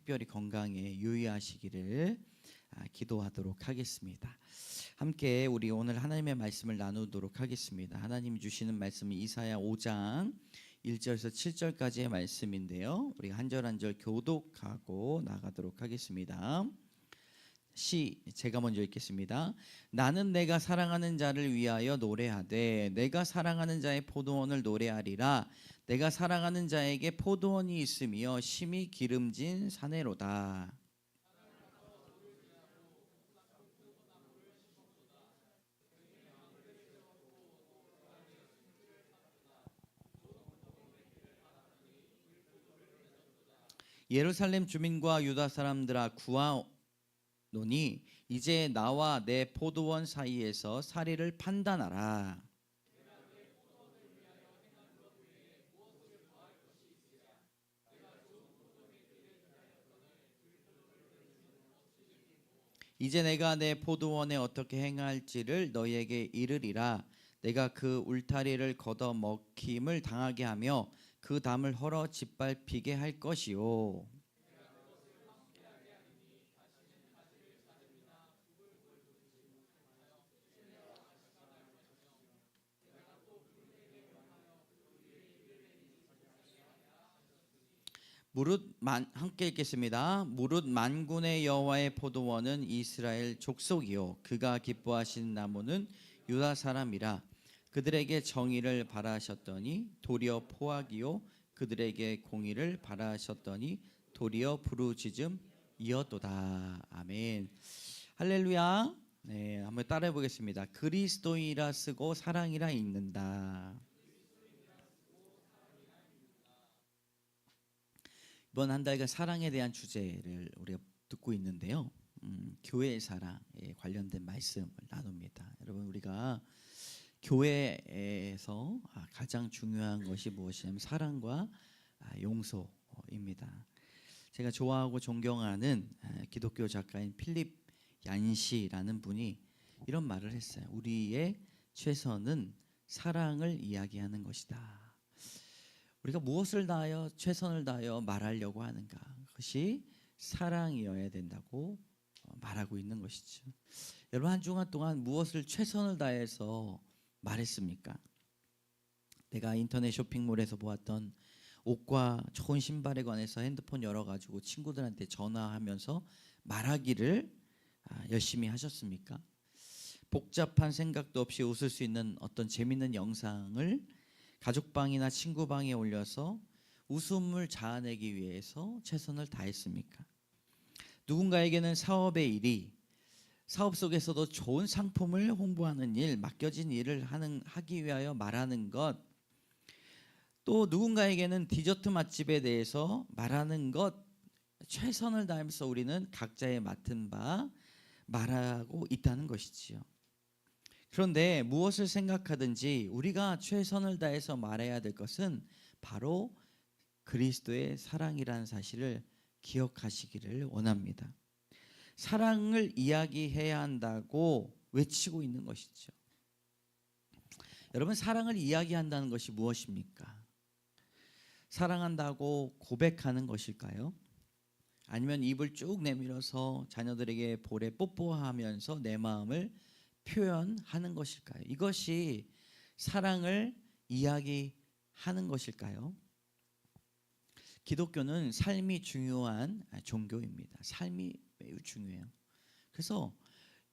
특별히 건강에 유의하시기를 기도하도록 하겠습니다. 함께 우리 오늘 하나님의 말씀을 나누도록 하겠습니다. 하나님이 주시는 말씀은 이사야 5장 1절에서 7절까지의 말씀인데요. 우리가 한 절 한 절 교독하고 나가도록 하겠습니다. 제가 먼저 읽겠습니다. 나는 내가 사랑하는 자를 위하여 노래하되 내가 사랑하는 자의 포도원을 노래하리라. 내가 사랑하는 자에게 포도원이 있으며 심히 기름진 사내로다. 예루살렘 주민과 유다 사람들아 구하노니 이제 나와 내 포도원 사이에서 사리를 판단하라. 이제 내가 내 포도원에 어떻게 행할지를 너희에게 이르리라. 내가 그 울타리를 걷어 먹힘을 당하게 하며 그 담을 헐어 짓밟히게 할 것이요. 함께 읽겠습니다. 무릇 만군의 여호와의 포도원은 이스라엘 족속이요 그가 기뻐하시는 나무는 유다 사람이라. 그들에게 정의를 바라셨더니 도리어 포악이요 그들에게 공의를 바라셨더니 도리어 부르짖음이었도다. 아멘. 할렐루야. 네, 한번 따라해 보겠습니다. 그리스도이라 쓰고 사랑이라 읽는다. 이번 한 달간 사랑에 대한 주제를 우리가 듣고 있는데요. 교회의 사랑에 관련된 말씀을 나눕니다. 여러분, 우리가 교회에서 가장 중요한 것이 무엇이냐면 사랑과 용서입니다. 제가 좋아하고 존경하는 기독교 작가인 필립 얀시라는 분이 이런 말을 했어요. 우리의 최선은 사랑을 이야기하는 것이다. 우리가 무엇을 다하여 최선을 다하여 말하려고 하는가? 그것이 사랑이어야 된다고 말하고 있는 것이죠. 여러분, 한 주간 동안 무엇을 최선을 다해서 말했습니까? 내가 인터넷 쇼핑몰에서 보았던 옷과 좋은 신발에 관해서 핸드폰 열어가지고 친구들한테 전화하면서 말하기를 열심히 하셨습니까? 복잡한 생각도 없이 웃을 수 있는 어떤 재밌는 영상을 가족방이나 친구방에 올려서 웃음을 자아내기 위해서 최선을 다했습니까? 누군가에게는 사업의 일이 사업 속에서도 좋은 상품을 홍보하는 일, 맡겨진 일을 하기 위하여 말하는 것, 또 누군가에게는 디저트 맛집에 대해서 말하는 것, 최선을 다하면서 우리는 각자의 맡은 바 말하고 있다는 것이지요. 그런데 무엇을 생각하든지 우리가 최선을 다해서 말해야 될 것은 바로 그리스도의 사랑이라는 사실을 기억하시기를 원합니다. 사랑을 이야기해야 한다고 외치고 있는 것이죠. 여러분, 사랑을 이야기한다는 것이 무엇입니까? 사랑한다고 고백하는 것일까요? 아니면 입을 쭉 내밀어서 자녀들에게 볼에 뽀뽀하면서 내 마음을 표현하는 것일까요? 이것이 사랑을 이야기하는 것일까요? 기독교는 삶이 중요한 종교입니다. 삶이 매우 중요해요. 그래서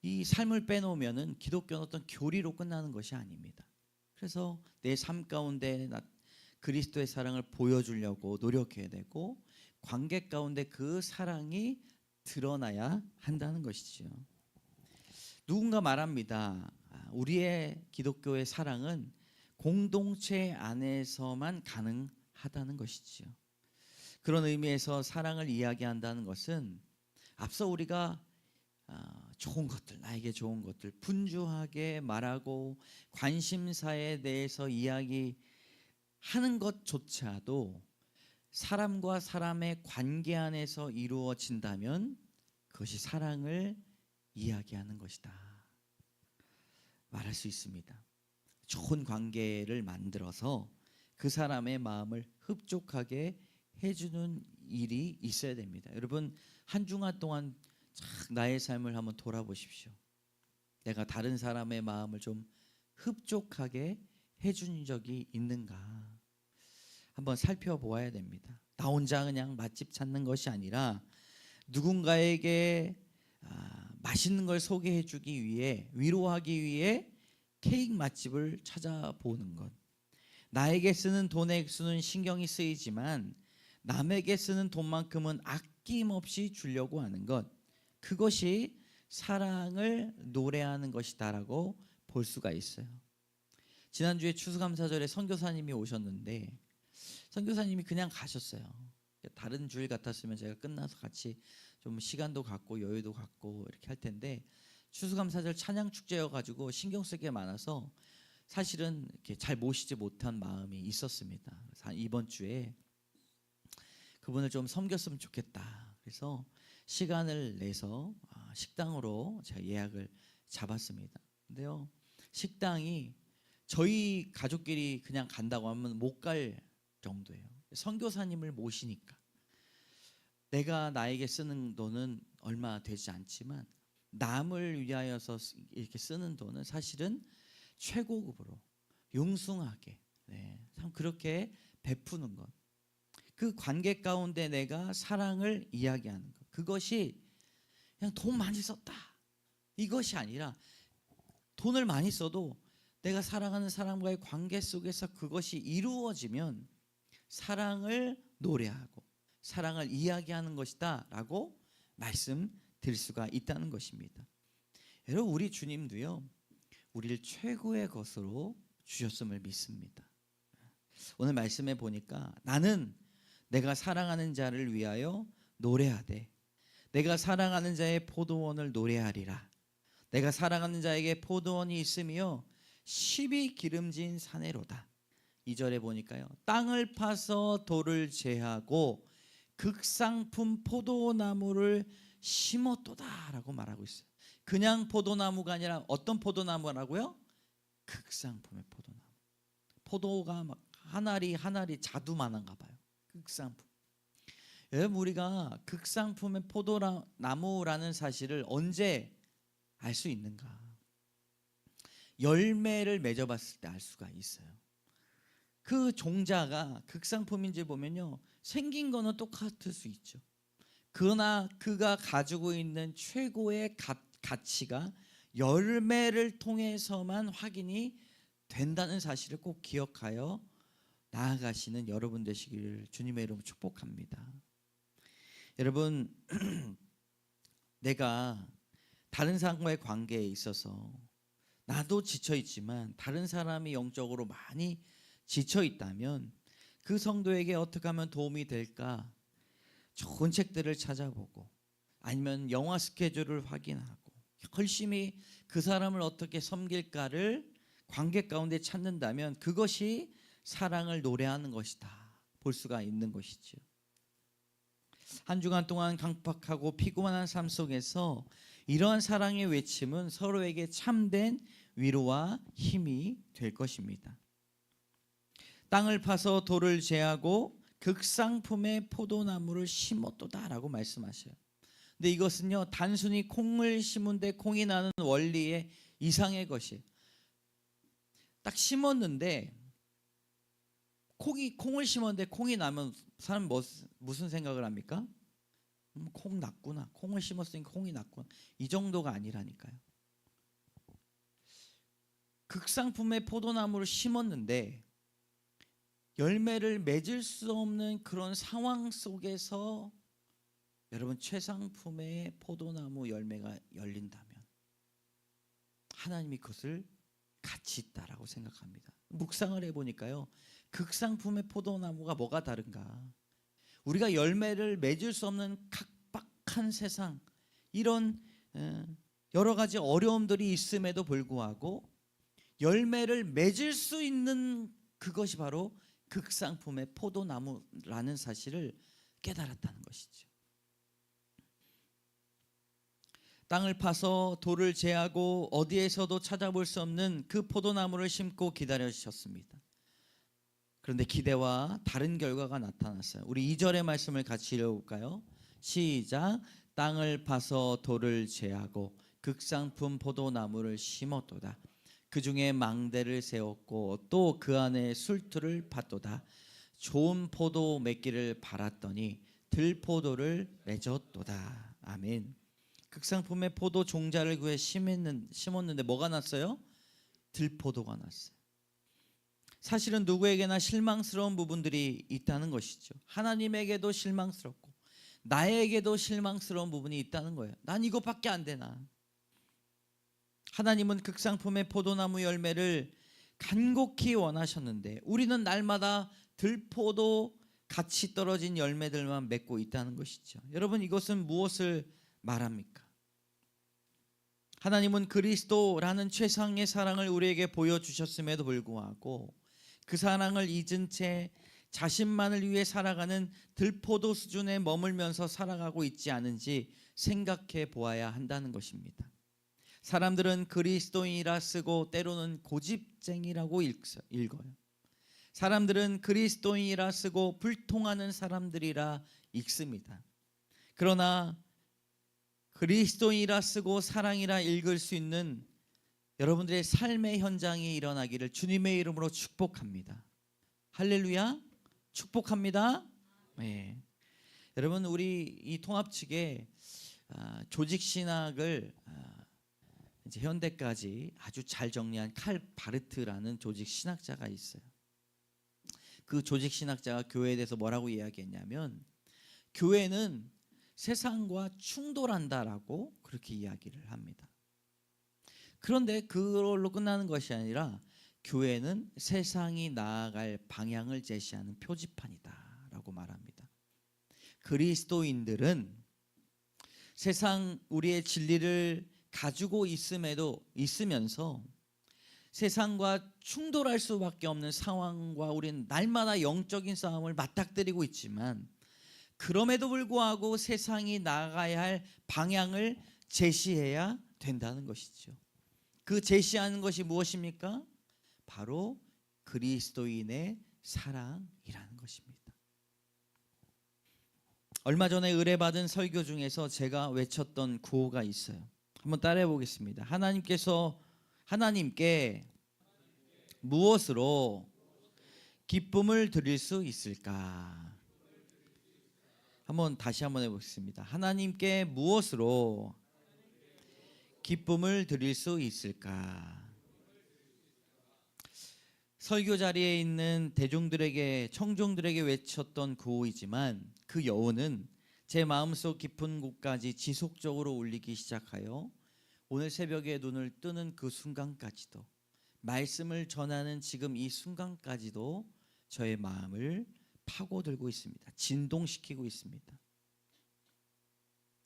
이 삶을 빼놓으면은 기독교는 어떤 교리로 끝나는 것이 아닙니다. 그래서 내 삶 가운데 그리스도의 사랑을 보여주려고 노력해야 되고 관계 가운데 그 사랑이 드러나야 한다는 것이죠. 누군가 말합니다. 우리의 기독교의 사랑은 공동체 안에서만 가능하다는 것이죠. 그런 의미에서 사랑을 이야기한다는 것은 앞서 우리가 좋은 것들, 나에게 좋은 것들 분주하게 말하고 관심사에 대해서 이야기하는 것조차도 사람과 사람의 관계 안에서 이루어진다면 그것이 사랑을 이야기하는 것이다 말할 수 있습니다. 좋은 관계를 만들어서 그 사람의 마음을 흡족하게 해주는 일이 있어야 됩니다. 여러분, 한 주간 동안 나의 삶을 한번 돌아보십시오. 내가 다른 사람의 마음을 좀 흡족하게 해준 적이 있는가 한번 살펴보아야 됩니다. 나 혼자 그냥 맛집 찾는 것이 아니라 누군가에게 맛있는 걸 소개해 주기 위해, 위로하기 위해 케이크 맛집을 찾아보는 것. 나에게 쓰는 돈의 액수는 신경이 쓰이지만 남에게 쓰는 돈만큼은 아낌없이 주려고 하는 것, 그것이 사랑을 노래하는 것이다라고 볼 수가 있어요. 지난주에 추수감사절에 선교사님이 오셨는데 선교사님이 그냥 가셨어요. 다른 주일 같았으면 제가 끝나서 같이 좀 시간도 갖고 여유도 갖고 이렇게 할 텐데, 추수감사절 찬양축제여가지고 신경 쓸 게 많아서 사실은 이렇게 잘 모시지 못한 마음이 있었습니다. 그래서 이번 주에 그분을 좀 섬겼으면 좋겠다. 그래서 시간을 내서 식당으로 제가 예약을 잡았습니다. 근데요, 식당이 저희 가족끼리 그냥 간다고 하면 못 갈 정도예요. 선교사님을 모시니까 내가 나에게 쓰는 돈은 얼마 되지 않지만 남을 위하여서 이렇게 쓰는 돈은 사실은 최고급으로 융숭하게, 참 그렇게 베푸는 것, 그 관계 가운데 내가 사랑을 이야기하는 것, 그것이 그냥 돈 많이 썼다 이것이 아니라 돈을 많이 써도 내가 사랑하는 사람과의 관계 속에서 그것이 이루어지면 사랑을 노래하고 사랑을 이야기하는 것이다 라고 말씀드릴 수가 있다는 것입니다. 여러분, 우리 주님도요, 우리를 최고의 것으로 주셨음을 믿습니다. 오늘 말씀에 보니까 나는 내가 사랑하는 자를 위하여 노래하되 내가 사랑하는 자의 포도원을 노래하리라. 내가 사랑하는 자에게 포도원이 있으며 십이 기름진 사내로다. 2절에 보니까요, 땅을 파서 돌을 제하고 극상품 포도나무를 심었도다 라고 말하고 있어요. 그냥 포도나무가 아니라 어떤 포도나무라고요? 극상품의 포도나무. 포도가 막 하나리 자두만한가 봐요. 극상품. 여러분, 우리가 극상품의 포도나무라는 사실을 언제 알 수 있는가? 열매를 맺어봤을 때 알 수가 있어요. 그 종자가 극상품인지 보면요, 생긴 거는 똑같을 수 있죠. 그러나 그가 가지고 있는 최고의 가치가 열매를 통해서만 확인이 된다는 사실을 꼭 기억하여 나아가시는 여러분 되시기를 주님의 이름으로 축복합니다. 여러분, 내가 다른 사람과의 관계에 있어서 나도 지쳐 있지만 다른 사람이 영적으로 많이 지쳐 있다면 그 성도에게 어떻게 하면 도움이 될까? 좋은 책들을 찾아보고 아니면 영화 스케줄을 확인하고 열심히 그 사람을 어떻게 섬길까를 관계 가운데 찾는다면 그것이 사랑을 노래하는 것이다 볼 수가 있는 것이죠. 한 주간 동안 강팍하고 피곤한 삶 속에서 이러한 사랑의 외침은 서로에게 참된 위로와 힘이 될 것입니다. 땅을 파서 돌을 제하고 극상품의 포도나무를 심었도다라고 말씀하셔요. 근데 이것은요, 단순히 콩을 심은데 콩이 나는 원리의 이상의 것이, 딱 심었는데 콩을 심었는데 콩이 나면 사람 무슨 생각을 합니까? 콩 났구나. 콩을 심었으니까 콩이 났구나. 이 정도가 아니라니까요. 극상품의 포도나무를 심었는데 열매를 맺을 수 없는 그런 상황 속에서 여러분, 최상품의 포도나무 열매가 열린다면 하나님이 그것을 가치 있다라고 생각합니다. 묵상을 해보니까요, 극상품의 포도나무가 뭐가 다른가? 우리가 열매를 맺을 수 없는 각박한 세상, 이런 여러 가지 어려움들이 있음에도 불구하고 열매를 맺을 수 있는 그것이 바로 극상품의 포도나무라는 사실을 깨달았다는 것이죠. 땅을 파서 돌을 제하고 어디에서도 찾아볼 수 없는 그 포도나무를 심고 기다리셨습니다. 그런데 기대와 다른 결과가 나타났어요. 우리 2절의 말씀을 같이 읽어볼까요? 시작. 땅을 파서 돌을 제하고 극상품 포도나무를 심었도다. 그 중에 망대를 세웠고 또 그 안에 술투를 팠도다. 좋은 포도 맺기를 바랐더니 들포도를 맺었도다. 아멘. 극상품의 포도 종자를 구해 심었는데 뭐가 났어요? 들포도가 났어요. 사실은 누구에게나 실망스러운 부분들이 있다는 것이죠. 하나님에게도 실망스럽고 나에게도 실망스러운 부분이 있다는 거예요. 난 이것밖에 안 되나. 하나님은 극상품의 포도나무 열매를 간곡히 원하셨는데 우리는 날마다 들포도 같이 떨어진 열매들만 맺고 있다는 것이죠. 여러분, 이것은 무엇을 말합니까? 하나님은 그리스도라는 최상의 사랑을 우리에게 보여주셨음에도 불구하고 그 사랑을 잊은 채 자신만을 위해 살아가는 들포도 수준에 머물면서 살아가고 있지 않은지 생각해 보아야 한다는 것입니다. 사람들은 그리스도인이라 쓰고 때로는 고집쟁이라고 읽어요. 사람들은 그리스도인이라 쓰고 불통하는 사람들이라 읽습니다. 그러나 그리스도인이라 쓰고 사랑이라 읽을 수 있는 여러분들의 삶의 현장이 일어나기를 주님의 이름으로 축복합니다. 할렐루야. 축복합니다. 네. 여러분, 우리 이 통합 측에 조직 신학을 이제 현대까지 아주 잘 정리한 칼 바르트라는 조직 신학자가 있어요. 그 조직 신학자가 교회에 대해서 뭐라고 이야기했냐면 교회는 세상과 충돌한다라고 그렇게 이야기를 합니다. 그런데 그걸로 끝나는 것이 아니라 교회는 세상이 나아갈 방향을 제시하는 표지판이다라고 말합니다. 그리스도인들은 세상 우리의 진리를 가지고 있으면서 세상과 충돌할 수밖에 없는 상황과 우리는 날마다 영적인 싸움을 맞닥뜨리고 있지만 그럼에도 불구하고 세상이 나아가야 할 방향을 제시해야 된다는 것이죠. 그 제시하는 것이 무엇입니까? 바로 그리스도인의 사랑이라는 것입니다. 얼마 전에 의뢰받은 설교 중에서 제가 외쳤던 구호가 있어요. 한번 따라해 보겠습니다. 하나님께 무엇으로 기쁨을 드릴 수 있을까? 다시 한번 해보겠습니다. 하나님께 무엇으로 기쁨을 드릴 수 있을까? 설교 자리에 있는 청중들에게 외쳤던 구호이지만 그 여운은 제 마음속 깊은 곳까지 지속적으로 울리기 시작하여 오늘 새벽에 눈을 뜨는 그 순간까지도, 말씀을 전하는 지금 이 순간까지도 저의 마음을 파고들고 있습니다. 진동시키고 있습니다.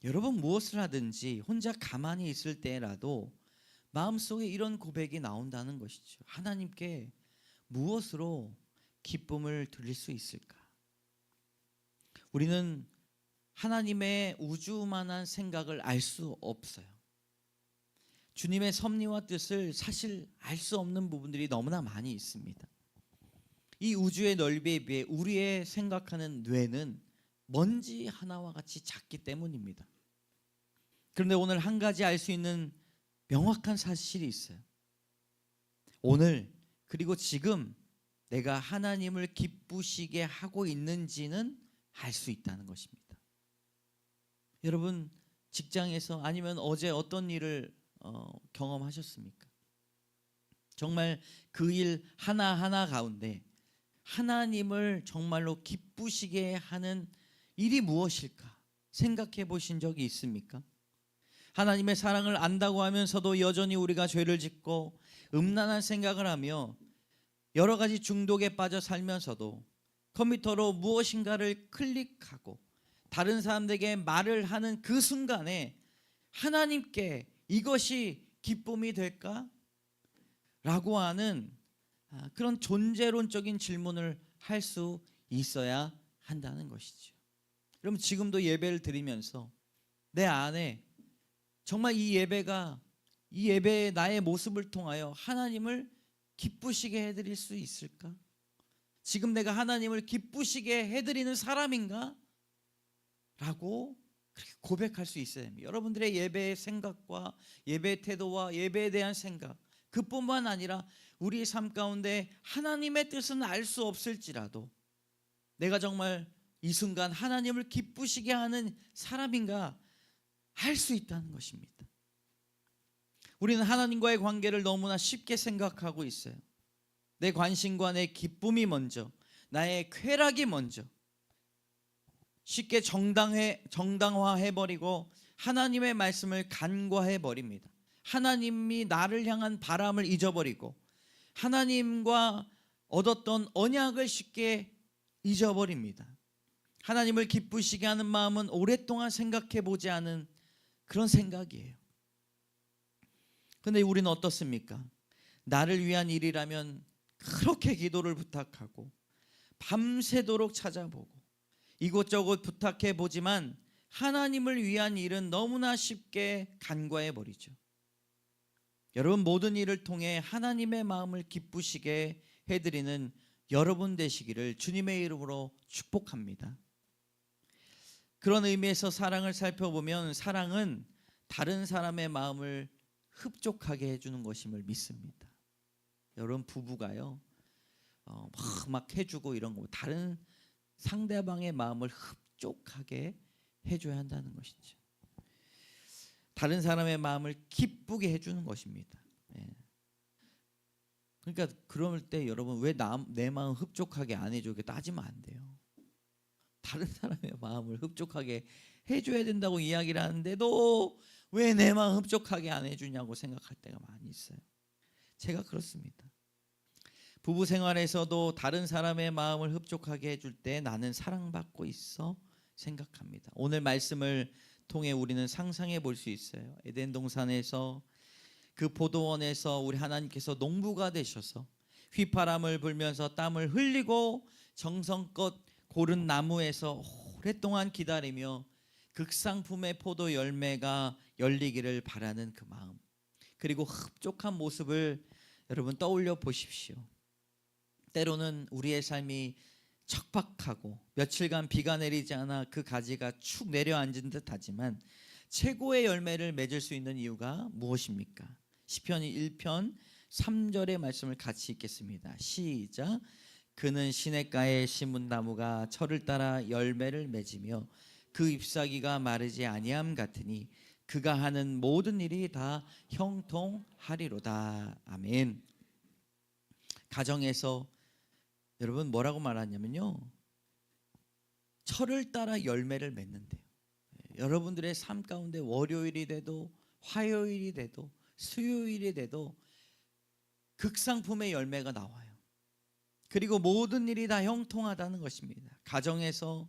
여러분, 무엇을 하든지 혼자 가만히 있을 때라도 마음속에 이런 고백이 나온다는 것이죠. 하나님께 무엇으로 기쁨을 드릴 수 있을까? 우리는 하나님의 우주만한 생각을 알 수 없어요. 주님의 섭리와 뜻을 사실 알 수 없는 부분들이 너무나 많이 있습니다. 이 우주의 넓이에 비해 우리의 생각하는 뇌는 먼지 하나와 같이 작기 때문입니다. 그런데 오늘 한 가지 알 수 있는 명확한 사실이 있어요. 오늘 그리고 지금 내가 하나님을 기쁘시게 하고 있는지는 알 수 있다는 것입니다. 여러분, 직장에서 아니면 어제 어떤 일을 경험하셨습니까? 정말 그 일 하나하나 가운데 하나님을 정말로 기쁘시게 하는 일이 무엇일까 생각해 보신 적이 있습니까? 하나님의 사랑을 안다고 하면서도 여전히 우리가 죄를 짓고 음란한 생각을 하며 여러 가지 중독에 빠져 살면서도 컴퓨터로 무엇인가를 클릭하고 다른 사람들에게 말을 하는 그 순간에 하나님께 이것이 기쁨이 될까? 라고 하는 그런 존재론적인 질문을 할 수 있어야 한다는 것이죠. 그럼 지금도 예배를 드리면서 내 안에 정말 이 예배의 나의 모습을 통하여 하나님을 기쁘시게 해드릴 수 있을까? 지금 내가 하나님을 기쁘시게 해드리는 사람인가? 라고 그렇게 고백할 수 있어야 됩니다. 여러분들의 예배의 생각과 예배의 태도와 예배에 대한 생각, 그뿐만 아니라 우리의 삶 가운데 하나님의 뜻은 알 수 없을지라도 내가 정말 이 순간 하나님을 기쁘시게 하는 사람인가 알 수 있다는 것입니다. 우리는 하나님과의 관계를 너무나 쉽게 생각하고 있어요. 내 관심과 내 기쁨이 먼저, 나의 쾌락이 먼저, 쉽게 정당화해버리고 하나님의 말씀을 간과해버립니다. 하나님이 나를 향한 바람을 잊어버리고 하나님과 얻었던 언약을 쉽게 잊어버립니다. 하나님을 기쁘시게 하는 마음은 오랫동안 생각해보지 않은 그런 생각이에요. 그런데 우리는 어떻습니까? 나를 위한 일이라면 그렇게 기도를 부탁하고 밤새도록 찾아보고 이곳저곳 부탁해보지만 하나님을 위한 일은 너무나 쉽게 간과해버리죠. 여러분, 모든 일을 통해 하나님의 마음을 기쁘시게 해드리는 여러분 되시기를 주님의 이름으로 축복합니다. 그런 의미에서 사랑을 살펴보면 사랑은 다른 사람의 마음을 흡족하게 해주는 것임을 믿습니다. 여러분, 부부가요 막 해주고 이런 거 다른 상대방의 마음을 흡족하게 해줘야 한다는 것이죠. 다른 사람의 마음을 기쁘게 해주는 것입니다. 그러니까 그럴 때 여러분 왜 내 마음 흡족하게 안 해줘? 이렇게 따지면 안 돼요. 다른 사람의 마음을 흡족하게 해줘야 된다고 이야기를 하는데도 왜 내 마음 흡족하게 안 해주냐고 생각할 때가 많이 있어요. 제가 그렇습니다. 부부 생활에서도 다른 사람의 마음을 흡족하게 해줄 때 나는 사랑받고 있어 생각합니다. 오늘 말씀을 통해 우리는 상상해 볼 수 있어요. 에덴 동산에서 그 포도원에서 우리 하나님께서 농부가 되셔서 휘파람을 불면서 땀을 흘리고 정성껏 고른 나무에서 오랫동안 기다리며 극상품의 포도 열매가 열리기를 바라는 그 마음, 그리고 흡족한 모습을 여러분 떠올려 보십시오. 때로는 우리의 삶이 척박하고 며칠간 비가 내리지 않아 그 가지가 축 내려앉은 듯 하지만 최고의 열매를 맺을 수 있는 이유가 무엇입니까? 시편 1편 3절의 말씀을 같이 읽겠습니다. 시작. 그는 시냇가에 심은 나무가 철을 따라 열매를 맺으며 그 잎사귀가 마르지 아니함 같으니 그가 하는 모든 일이 다 형통하리로다. 아멘. 가정에서 여러분 뭐라고 말하냐면요, 철을 따라 열매를 맺는데요. 여러분들의 삶 가운데 월요일이 돼도 화요일이 돼도 수요일이 돼도 극상품의 열매가 나와요. 그리고 모든 일이 다 형통하다는 것입니다. 가정에서,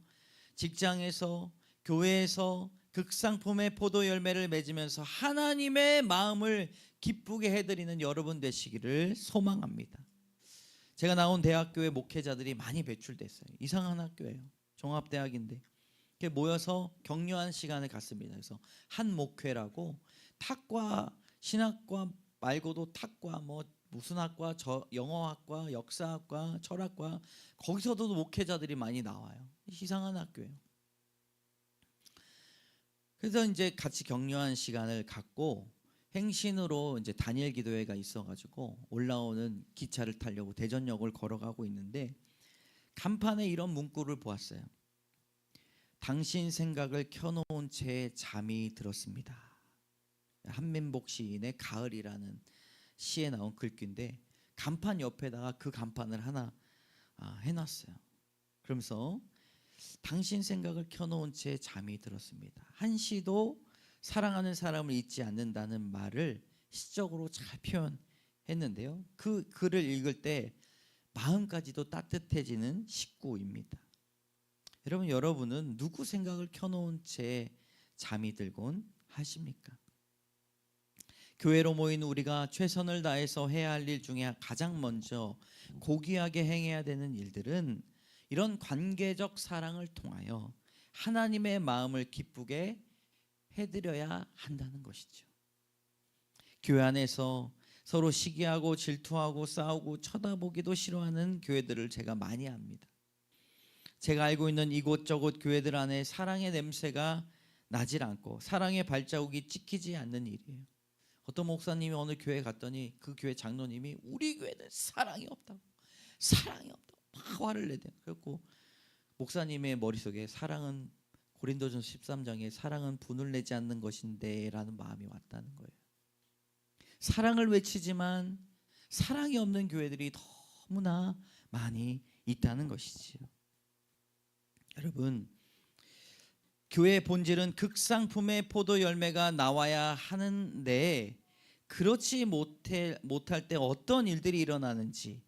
직장에서, 교회에서 극상품의 포도 열매를 맺으면서 하나님의 마음을 기쁘게 해드리는 여러분 되시기를 소망합니다. 제가 나온 대학교에 목회자들이 많이 배출됐어요. 이상한 학교예요. 종합대학인데 이렇게 모여서 격려한 시간을 갖습니다. 그래서 한 목회라고 탁과, 신학과 말고도 탁과, 뭐 무슨 학과, 영어학과, 역사학과, 철학과, 거기서도 목회자들이 많이 나와요. 이상한 학교예요. 그래서 이제 같이 격려한 시간을 갖고 행신으로 이제 단일 기도회가 있어가지고 올라오는 기차를 타려고 대전역을 걸어가고 있는데 간판에 이런 문구를 보았어요. 당신 생각을 켜놓은 채 잠이 들었습니다. 한민복 시인의 가을이라는 시에 나온 글귀인데 간판 옆에다가 그 간판을 하나 해놨어요. 그러면서 당신 생각을 켜놓은 채 잠이 들었습니다. 한 시도 사랑하는 사람을 잊지 않는다는 말을 시적으로 잘 표현했는데요. 그 글을 읽을 때 마음까지도 따뜻해지는 식구입니다. 여러분은 누구 생각을 켜놓은 채 잠이 들곤 하십니까? 교회로 모인 우리가 최선을 다해서 해야 할 일 중에 가장 먼저 고귀하게 행해야 되는 일들은 이런 관계적 사랑을 통하여 하나님의 마음을 기쁘게 해드려야 한다는 것이죠. 교회 안에서 서로 시기하고 질투하고 싸우고 쳐다보기도 싫어하는 교회들을 제가 많이 압니다. 제가 알고 있는 이곳저곳 교회들 안에 사랑의 냄새가 나질 않고 사랑의 발자국이 찍히지 않는 일이에요. 어떤 목사님이 어느 교회 갔더니 그 교회 장로님이 우리 교회는 사랑이 없다고 막 화를 내대요. 그래서 목사님의 머릿속에 사랑은 고린도전서 13장에 사랑은 분을 내지 않는 것인데 라는 마음이 왔다는 거예요. 사랑을 외치지만 사랑이 없는 교회들이 너무나 많이 있다는 것이지요. 여러분, 교회의 본질은 극상품의 포도 열매가 나와야 하는데 그렇지 못할 때 어떤 일들이 일어나는지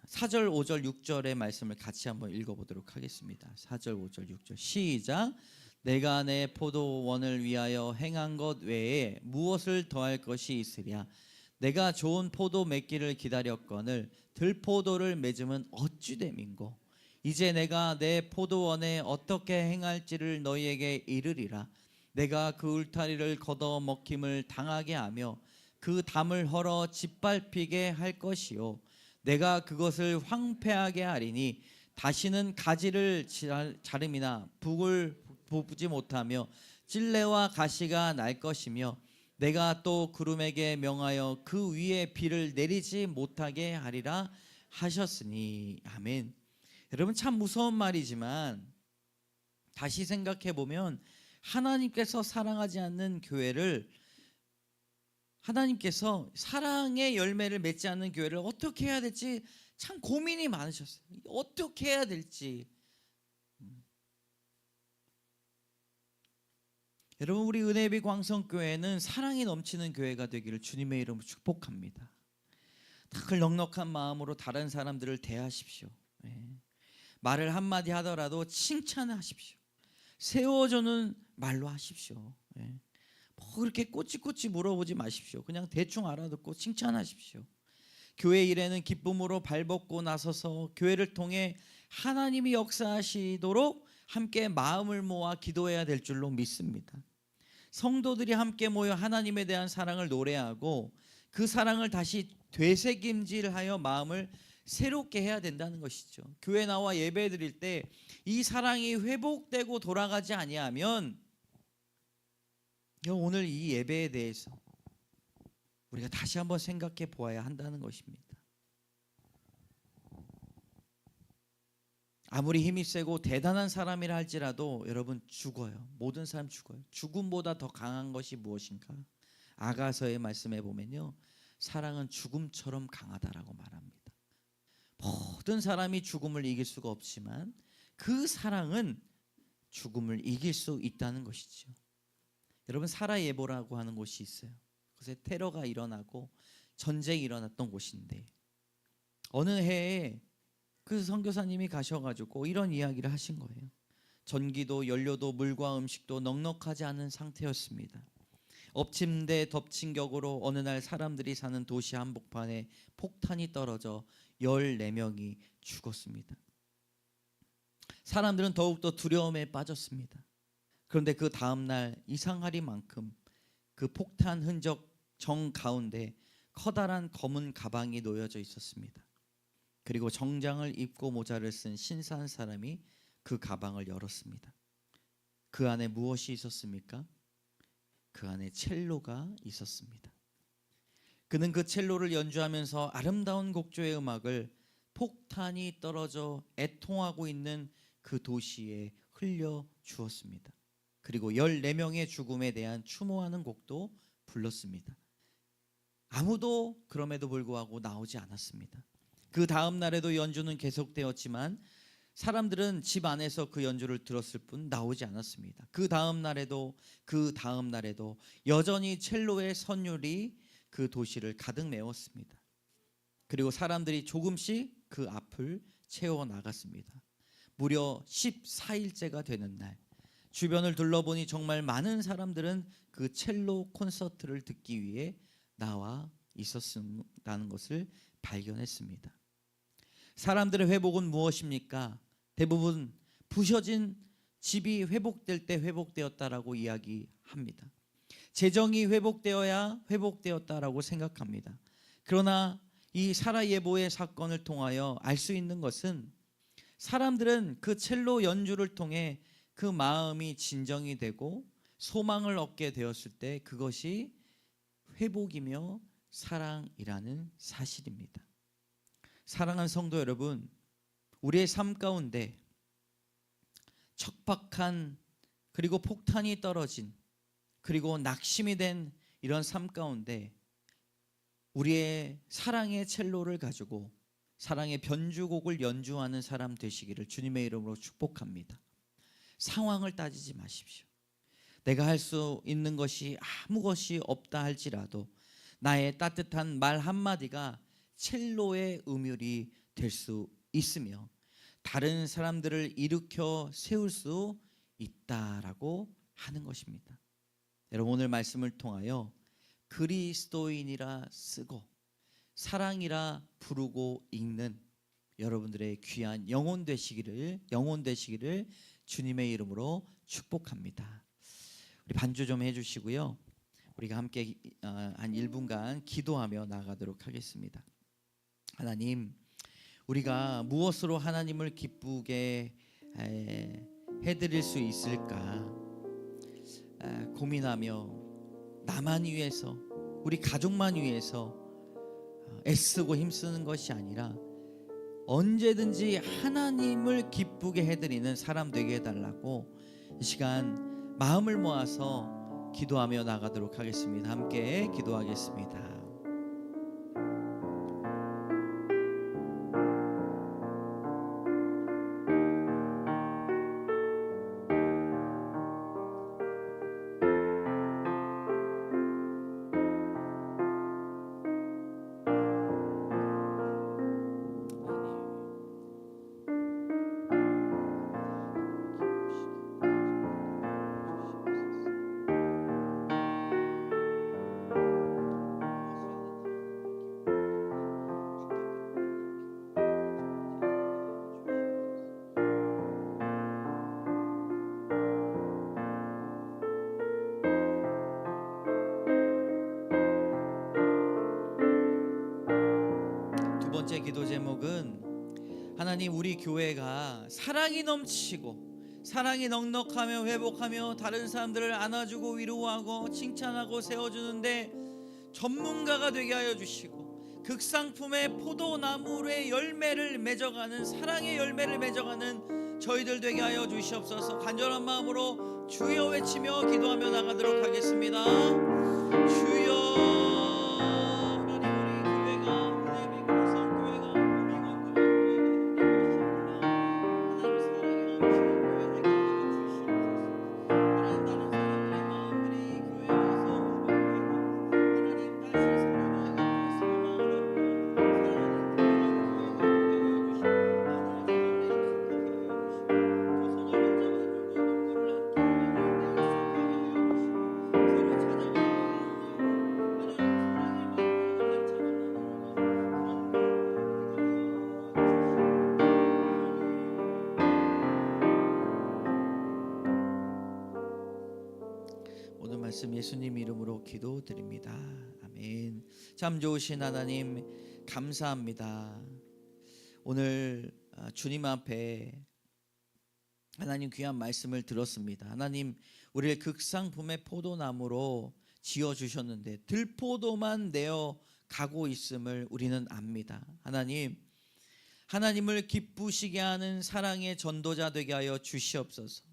4절, 5절, 6절의 말씀을 같이 한번 읽어보도록 하겠습니다. 4절, 5절, 6절 시작. 내가 내 포도원을 위하여 행한 것 외에 무엇을 더할 것이 있으랴. 내가 좋은 포도 맺기를 기다렸거늘 들포도를 맺으면 어찌 됨인고. 이제 내가 내 포도원에 어떻게 행할지를 너희에게 이르리라. 내가 그 울타리를 걷어 먹힘을 당하게 하며 그 담을 헐어 짓밟히게 할 것이요 내가 그것을 황폐하게 하리니 다시는 가지를 자름이나 북을 보지 못하며 찔레와 가시가 날 것이며 내가 또 구름에게 명하여 그 위에 비를 내리지 못하게 하리라 하셨으니. 아멘. 여러분, 참 무서운 말이지만 다시 생각해 보면 하나님께서 사랑하지 않는 교회를, 하나님께서 사랑의 열매를 맺지 않는 교회를 어떻게 해야 될지 참 고민이 많으셨어요. 어떻게 해야 될지. 여러분, 우리 은혜비 광성교회는 사랑이 넘치는 교회가 되기를 주님의 이름으로 축복합니다. 늘 넉넉한 마음으로 다른 사람들을 대하십시오. 말을 한마디 하더라도 칭찬하십시오. 세워주는 말로 하십시오. 뭐 그렇게 꼬치꼬치 물어보지 마십시오. 그냥 대충 알아듣고 칭찬하십시오. 교회 일에는 기쁨으로 발벗고 나서서 교회를 통해 하나님이 역사하시도록 함께 마음을 모아 기도해야 될 줄로 믿습니다. 성도들이 함께 모여 하나님에 대한 사랑을 노래하고 그 사랑을 다시 되새김질하여 마음을 새롭게 해야 된다는 것이죠. 교회 나와 예배 드릴 때 이 사랑이 회복되고 돌아가지 아니하면 오늘 이 예배에 대해서 우리가 다시 한번 생각해 보아야 한다는 것입니다. 아무리 힘이 세고 대단한 사람이라 할지라도 여러분 죽어요. 모든 사람 죽어요. 죽음보다 더 강한 것이 무엇인가? 아가서의 말씀에 보면요, 사랑은 죽음처럼 강하다라고 말합니다. 모든 사람이 죽음을 이길 수가 없지만 그 사랑은 죽음을 이길 수 있다는 것이죠. 여러분, 사라예보라고 하는 곳이 있어요. 그곳에 테러가 일어나고 전쟁이 일어났던 곳인데 어느 해에 그 선교사님이 가셔가지고 이런 이야기를 하신 거예요. 전기도 연료도 물과 음식도 넉넉하지 않은 상태였습니다. 엎친 데 덮친 격으로 어느 날 사람들이 사는 도시 한복판에 폭탄이 떨어져 14명이 죽었습니다. 사람들은 더욱더 두려움에 빠졌습니다. 그런데 그 다음날 이상하리만큼 그 폭탄 흔적 정 가운데 커다란 검은 가방이 놓여져 있었습니다. 그리고 정장을 입고 모자를 쓴 신사한 사람이 그 가방을 열었습니다. 그 안에 무엇이 있었습니까? 그 안에 첼로가 있었습니다. 그는 그 첼로를 연주하면서 아름다운 곡조의 음악을 폭탄이 떨어져 애통하고 있는 그 도시에 흘려주었습니다. 그리고 14명의 죽음에 대한 추모하는 곡도 불렀습니다. 아무도 그럼에도 불구하고 나오지 않았습니다. 그 다음 날에도 연주는 계속되었지만 사람들은 집 안에서 그 연주를 들었을 뿐 나오지 않았습니다. 그 다음 날에도 여전히 첼로의 선율이 그 도시를 가득 메웠습니다. 그리고 사람들이 조금씩 그 앞을 채워 나갔습니다. 무려 14일째가 되는 날, 주변을 둘러보니 정말 많은 사람들은 그 첼로 콘서트를 듣기 위해 나와 있었다는 것을 발견했습니다. 사람들의 회복은 무엇입니까? 대부분 부셔진 집이 회복될 때 회복되었다라고 이야기합니다. 재정이 회복되어야 회복되었다라고 생각합니다. 그러나 이 사라 예보의 사건을 통하여 알 수 있는 것은 사람들은 그 첼로 연주를 통해 그 마음이 진정이 되고 소망을 얻게 되었을 때 그것이 회복이며 사랑이라는 사실입니다. 사랑하는 성도 여러분, 우리의 삶 가운데 척박한 그리고 폭탄이 떨어진 그리고 낙심이 된 이런 삶 가운데 우리의 사랑의 첼로를 가지고 사랑의 변주곡을 연주하는 사람 되시기를 주님의 이름으로 축복합니다. 상황을 따지지 마십시오. 내가 할 수 있는 것이 아무 것이 없다 할지라도 나의 따뜻한 말 한마디가 첼로의 음율이 될 수 있으며 다른 사람들을 일으켜 세울 수 있다라고 하는 것입니다. 여러분, 오늘 말씀을 통하여 그리스도인이라 쓰고 사랑이라 부르고 읽는 여러분들의 귀한 영혼 되시기를 주님의 이름으로 축복합니다. 우리 반주 좀 해주시고요. 우리가 함께 한 1분간 기도하며 나가도록 하겠습니다. 하나님, 우리가 무엇으로 하나님을 기쁘게 해드릴 수 있을까 고민하며 나만 위해서 우리 가족만 위해서 애쓰고 힘쓰는 것이 아니라 언제든지 하나님을 기쁘게 해드리는 사람 되게 해달라고 이 시간 마음을 모아서 기도하며 나가도록 하겠습니다. 함께 기도하겠습니다. 두 번째 기도 제목은 하나님, 우리 교회가 사랑이 넘치고 사랑이 넉넉하며 회복하며 다른 사람들을 안아주고 위로하고 칭찬하고 세워주는데 전문가가 되게 하여 주시고 극상품의 포도나무의 열매를 맺어가는 사랑의 열매를 맺어가는 저희들 되게 하여 주시옵소서. 간절한 마음으로 주여 외치며 기도하며 나가도록 하겠습니다. 주여. 오늘 말씀 예수님 이름으로 기도드립니다. 아멘. 참 좋으신 하나님, 감사합니다. 오늘 주님 앞에 하나님 귀한 말씀을 들었습니다. 하나님, 우리를 극상품의 포도나무로 지어주셨는데 들포도만 내어 가고 있음을 우리는 압니다. 하나님, 하나님을 기쁘시게 하는 사랑의 전도자 되게 하여 주시옵소서.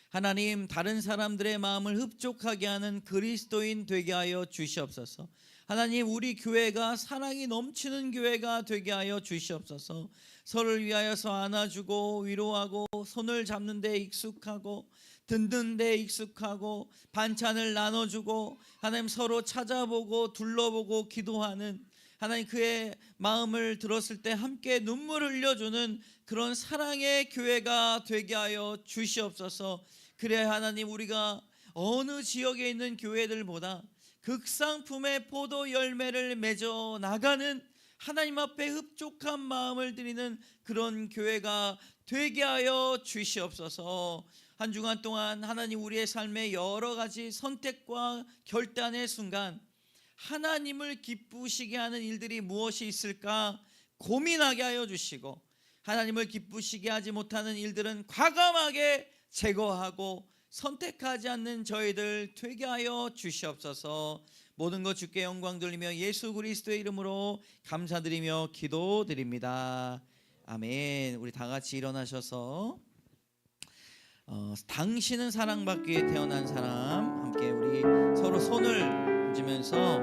하나님, 다른 사람들의 마음을 흡족하게 하는 그리스도인 되게 하여 주시옵소서. 하나님, 우리 교회가 사랑이 넘치는 교회가 되게 하여 주시옵소서. 서로를 위하여서 안아주고 위로하고 손을 잡는 데 익숙하고 듣는 데 익숙하고 반찬을 나눠주고 하나님 서로 찾아보고 둘러보고 기도하는 하나님, 그의 마음을 들었을 때 함께 눈물을 흘려주는 그런 사랑의 교회가 되게 하여 주시옵소서. 그래 하나님, 우리가 어느 지역에 있는 교회들보다 극상품의 포도 열매를 맺어 나가는 하나님 앞에 흡족한 마음을 드리는 그런 교회가 되게 하여 주시옵소서. 한 주간 동안 하나님 우리의 삶의 여러 가지 선택과 결단의 순간 하나님을 기쁘시게 하는 일들이 무엇이 있을까 고민하게 하여 주시고, 하나님을 기쁘시게 하지 못하는 일들은 과감하게 제거하고 선택하지 않는 저희들 되게 하여 주시옵소서. 모든 것 주께 영광 돌리며 예수 그리스도의 이름으로 감사드리며 기도드립니다. 아멘. 우리 다 같이 일어나셔서 당신은 사랑받기 위해 태어난 사람, 함께 우리 서로 손을 얹으면서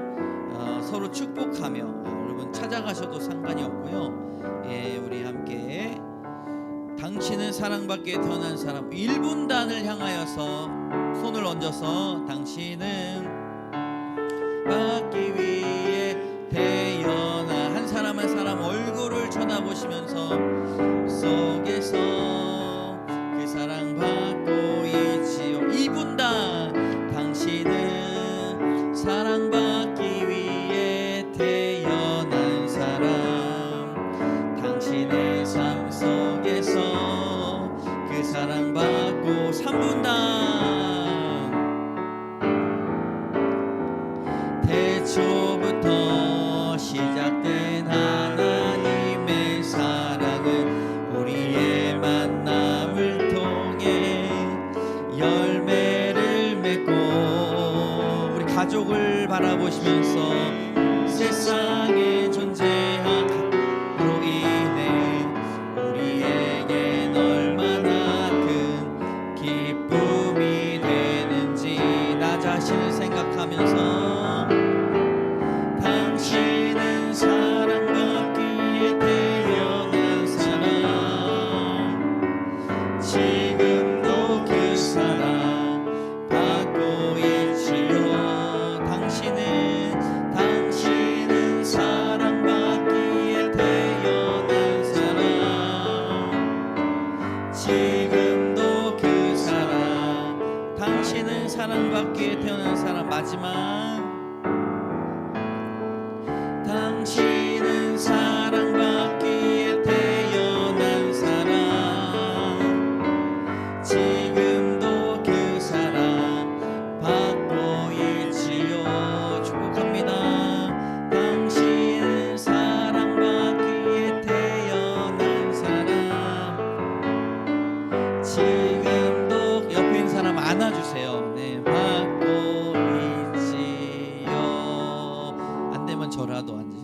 서로 축복하며, 여러분 찾아가셔도 상관이 없고요. 예, 우리 함께 당신은 사랑받기 위해 태어난 사람 1분단을 향하여서 손을 얹어서 당신은 받기 위해 태어난, 한 사람 한 사람 얼굴을 쳐다보시면서 속에서 그 사랑 받고 있지요. 2분단 당신은 사랑받기 위해 태어난 사람, 당신의 삶 속에서 그 사랑받고. 3분단 태초부터 시작된 하나님의 사랑은 우리의 만남을 통해 열매를 맺고, 우리 가족을 바라보시면서 세상에 존재함으로 인해 우리에겐 얼마나 큰 기쁨이 되는지 나 자신을 생각하면서 당신은 사랑받기에 태어난 사람, 지금도 그 사랑 받고 있지요. 당신은 사랑받기에 태어난 사람, 지금도 그 사랑, 당신은 사랑받기에 태어난 사람. 마지막 당신은 사랑받기에 태어난 사람, 지금도 그 사랑 받고 있지요. 축복합니다. 당신은 사랑받기에 태어난 사람, 지금도 옆에 있는 사람 안아주세요. 네, 받고 있지요. 안 되면 저라도 앉으세요.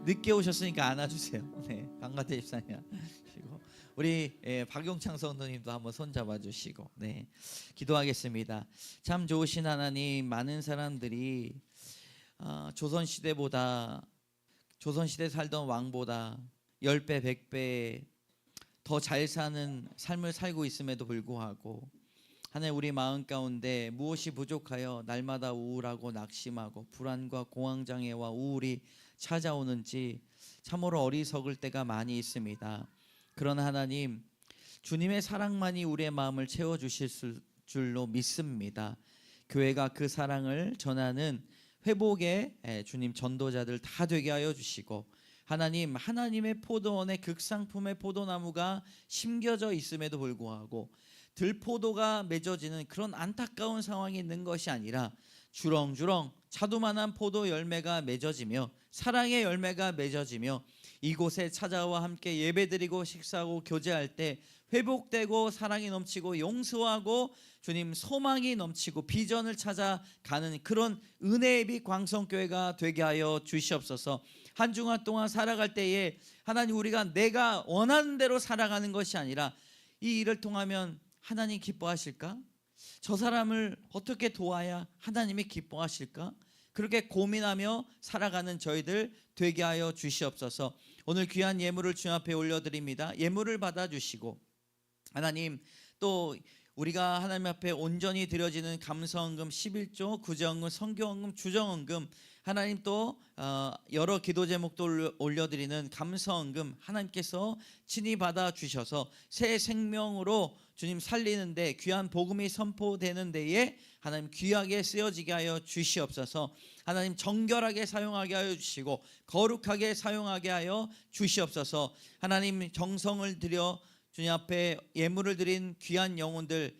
늦게 오셨으니까 안아주세요. 네, 반갑습니다. 우리 박용창 성도님도 한번 손 잡아주시고, 네, 기도하겠습니다. 참 좋으신 하나님, 많은 사람들이 조선시대 살던 왕보다 10배 100배 더 잘 사는 삶을 살고 있음에도 불구하고 하나님, 우리 마음 가운데 무엇이 부족하여 날마다 우울하고 낙심하고 불안과 공황장애와 우울이 찾아오는지 참으로 어리석을 때가 많이 있습니다. 그러나 하나님, 주님의 사랑만이 우리의 마음을 채워주실 줄로 믿습니다. 교회가 그 사랑을 전하는 회복의 주님 전도자들 다 되게 하여 주시고, 하나님, 하나님의 포도원의 극상품의 포도나무가 심겨져 있음에도 불구하고 들포도가 맺어지는 그런 안타까운 상황이 있는 것이 아니라 주렁주렁 자두만한 포도 열매가 맺어지며 사랑의 열매가 맺어지며 이곳에 찾아와 함께 예배드리고 식사하고 교제할 때 회복되고 사랑이 넘치고 용서하고 주님 소망이 넘치고 비전을 찾아가는 그런 은혜의 빛 광성교회가 되게 하여 주시옵소서. 한 주간 동안 살아갈 때에 하나님, 우리가 내가 원하는 대로 살아가는 것이 아니라 이 일을 통하면 하나님 기뻐하실까? 저 사람을 어떻게 도와야 하나님이 기뻐하실까? 그렇게 고민하며 살아가는 저희들 되게 하여 주시옵소서. 오늘 귀한 예물을 주님 앞에 올려드립니다. 예물을 받아주시고, 하나님, 또 우리가 하나님 앞에 온전히 드려지는 감사헌금 11조, 구제헌금, 선교헌금, 주정헌금, 하나님 또 여러 기도 제목도 올려드리는 감사헌금 하나님께서 친히 받아주셔서 새 생명으로 주님 살리는데, 귀한 복음이 선포되는 데에 하나님 귀하게 쓰여지게 하여 주시옵소서. 하나님 정결하게 사용하게 하여 주시고 거룩하게 사용하게 하여 주시옵소서. 하나님 정성을 들여 주님 앞에 예물을 드린 귀한 영혼들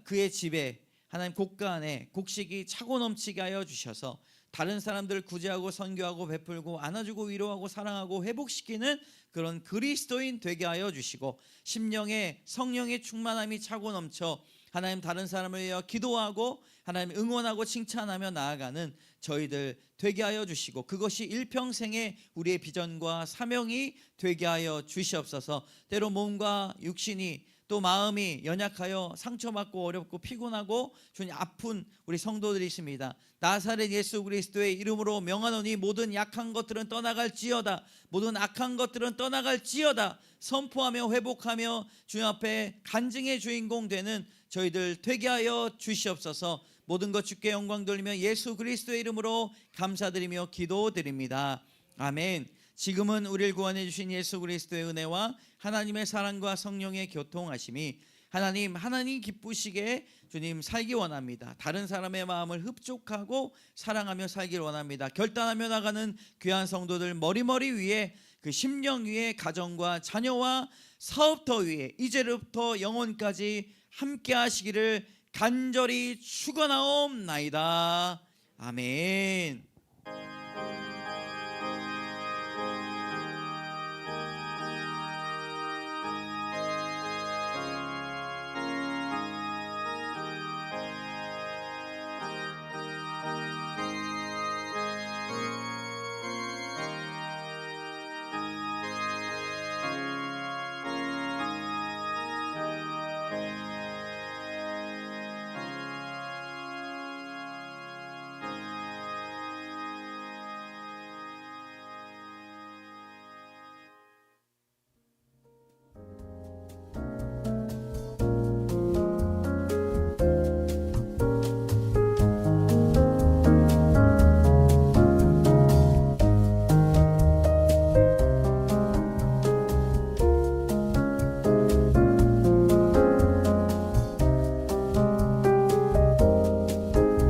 그의 집에 하나님 곡간 안에 곡식이 차고 넘치게 하여 주셔서 다른 사람들을 구제하고 선교하고 베풀고 안아주고 위로하고 사랑하고 회복시키는 그런 그리스도인 되게 하여 주시고 심령에 성령의 충만함이 차고 넘쳐 하나님 다른 사람을 위하여 기도하고 하나님 응원하고 칭찬하며 나아가는 저희들 되게 하여 주시고 그것이 일평생의 우리의 비전과 사명이 되게 하여 주시옵소서. 때로 몸과 육신이 또 마음이 연약하여 상처받고 어렵고 피곤하고 주님 아픈 우리 성도들이 있습니다. 나사렛 예수 그리스도의 이름으로 명하노니 모든 약한 것들은 떠나갈지어다, 모든 악한 것들은 떠나갈지어다 선포하며 회복하며 주님 앞에 간증의 주인공 되는 저희들 되게 하여 주시옵소서. 모든 것 주께 영광 돌리며 예수 그리스도의 이름으로 감사드리며 기도드립니다. 아멘. 지금은 우리를 구원해 주신 예수 그리스도의 은혜와 하나님의 사랑과 성령의 교통하심이 하나님 기쁘시게 주님 살기 원합니다. 다른 사람의 마음을 흡족하고 사랑하며 살기를 원합니다. 결단하며 나가는 귀한 성도들 머리머리 위에 그 심령 위에 가정과 자녀와 사업터 위에 이제부터 영원까지 함께 하시기를 간절히 축원하옵나이다. 아멘.